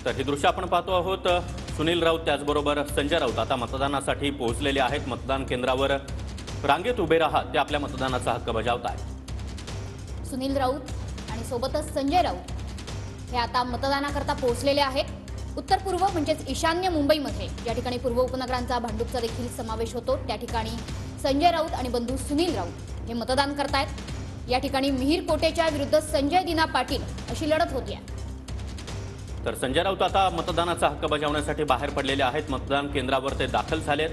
तर हे दृश्य आपण पाहतो आहोत। सुनील राऊत त्याचबरोबर संजय राऊत आता मतदानासाठी पोहोचलेले आहेत। मतदान केंद्रावर रांगेत उभे राहत ते आपल्या मतदानाचा हक्क बजावत आहेत। सुनील राऊत आणि सोबतच संजय राऊत हे आता मतदानाकरता पोहोचलेले आहेत। उत्तर पूर्व म्हणजेच ईशान्य मुंबईमध्ये ज्या ठिकाणी पूर्व उपनगरांचा भांडूपचा देखील समावेश होतो त्या ठिकाणी संजय राऊत आणि बंधू सुनील राऊत हे मतदान करतायत। या ठिकाणी मिहिर कोटेच्या विरुद्ध संजय दिना पाटील अशी लढत होती। तर संजय राऊत आता मतदानाचा हक्क बजावण्यासाठी बाहेर पडलेले आहेत। मतदान केंद्रावर ते दाखल झालेत।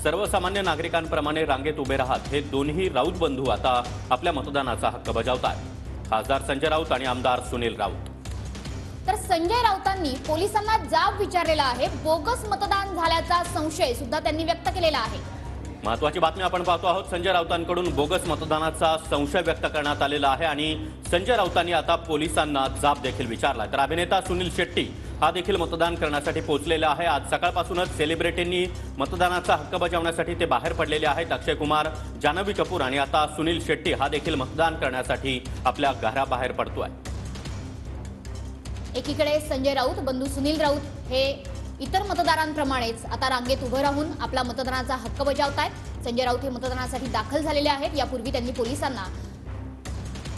सर्वसामान्य नागरिकांप्रमाणे रांगेत उभे राहत हे दोन्ही राऊत बंधू आता आपल्या मतदानाचा हक्क बजावतात। खासदार संजय राऊत आणि आमदार सुनील राऊत। तर संजय राऊतांनी पोलिसांना जाब विचारलेला आहे। बोगस मतदान झाल्याचा संशय सुद्धा त्यांनी व्यक्त केलेला आहे। महत्त्वाची बातमी आपण पाहतो आहोत। संजय राऊतांकडून बोगस मतदानाचा संशय व्यक्त करण्यात आलेला आहे आणि संजय राऊतांनी आता पोलिसांना जाब देखील विचारला। तर अभिनेता सुनील शेट्टी हा देखील मतदान करण्यासाठी पोहोचलेला आहे। आज सकाळपासूनच सेलिब्रिटींनी मतदानाचा हक्क बजावण्यासाठी ते बाहेर पडलेले आहेत। अक्षय कुमार, जान्हवी कपूर आणि आता सुनील शेट्टी हा देखील मतदान करण्यासाठी आपल्या घराबाहेर पडतोय। एकीकडे संजय राऊत बंधू सुनील राऊत हे इतर मतदारांप्रमाणेच आता रांगेत उभं राहून आपला मतदानाचा हक्क बजावतायत। संजय राऊत हे मतदानासाठी दाखल झालेले आहेत। यापूर्वी त्यांनी पोलिसांना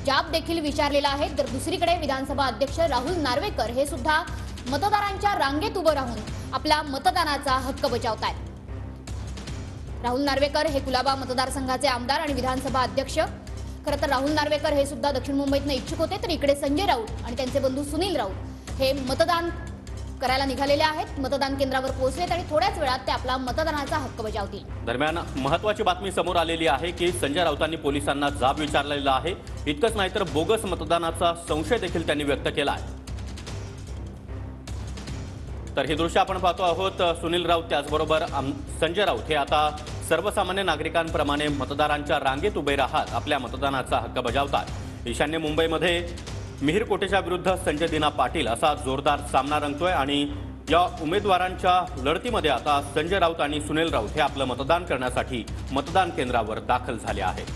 जाब देखील विचारलेला आहे। तर दुसरीकडे विधानसभा अध्यक्ष राहुल नार्वेकर हे सुद्धा मतदारांच्या रांगेत उभं राहून आपला मतदानाचा हक्क बजावतायत। राहुल नार्वेकर हे कुलाबा मतदारसंघाचे आमदार आणि विधानसभा अध्यक्ष। खरं तर राहुल नार्वेकर हे सुद्धा दक्षिण मुंबईतून इच्छुक होते। तर इकडे संजय राऊत आणि त्यांचे बंधू सुनील राऊत हे मतदान करायला निघालेले आहेत। मतदान केंद्रावर पोहोचलेत आणि थोड्याच वेळात ते आपला मतदानाचा हक्क बजावतील। दरम्यान महत्त्वाची बातमी समोर आलेली आहे की संजय राऊतांनी पोलिसांना जाब विचारलेला आहे। इतकंच नाही तर बोगस मतदानाचा संशय देखील त्यांनी व्यक्त केला आहे। तर हे दृश्य आपण पाहतो आहोत। सुनील राऊत त्याचबरोबर संजय राऊत हे आता सर्वसामान्य नागरिकांप्रमाणे मतदारांच्या रांगेत उभे राहत आपल्या मतदानाचा हक्क बजावतात। ईशान्य मुंबईमध्ये मिहिर कोटेच्या विरुद्ध संजय दिना पाटील असा जोरदार सामना रंगतोय आणि या उमेदवारांच्या लढतीमध्ये आता संजय राऊत आणि सुनील राऊत हे आपलं मतदान करण्यासाठी मतदान केंद्रावर दाखल झाले आहेत।